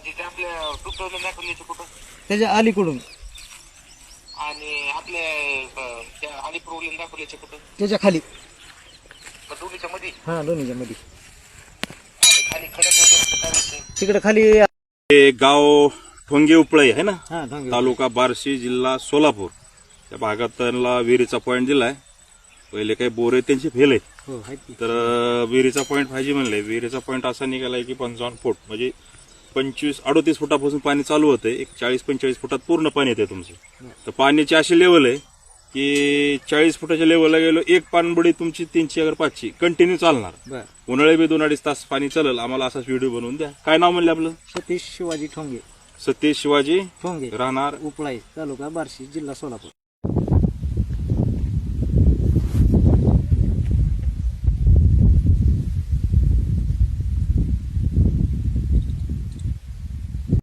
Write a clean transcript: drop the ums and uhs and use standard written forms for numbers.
तिथे आपल्या टुकवलं दाखवल्याचं कुठं त्याच्या अलीकडून आणि आपल्या त्या आणि प्रॉब्लेम दाखवल्याचं कुठं त्याच्या खाली. दोन्हीच्या मध्ये हा दोन्हीच्या मध्ये खाली खडक वगैरे काय विषय तिकडे खाली. हे गाव ठोंगे उपळई आहे ना, हा ढोंगे. तालुका बार्शी, जिल्हा सोलापूर. त्या भागात त्यांना विहिरीचा पॉईंट दिलाय. पहिले काही बोरे त्यांची फेल आहेत, हो आहेत की. तर विहिरीचा पॉईंट पाहिजे म्हणले. विहिरीचा पॉईंट असा निघालाय की 55 फूट म्हणजे 25-38 फुटापासून पाणी चालू होतंय. एक 40-45 फुटात पूर्ण पाणी येते तुमचं. तर पाण्याची अशी लेवल आहे की 40 फुटाच्या लेवलला गेलो, एक पाणबुडी तुमची 300 अगर 500 कंटिन्यू चालणार. बर. उन्हाळे बी 2-2.5 तास पाणी चालेल. आम्हाला असाच व्हिडिओ बनवून द्या. काय नाव म्हणले आपलं? सतीश शिवाजी ठोंगे. सतीश शिवाजी ठोंगे राहणार उपळाई तालुका बार्शी जिल्हा सोलापूर.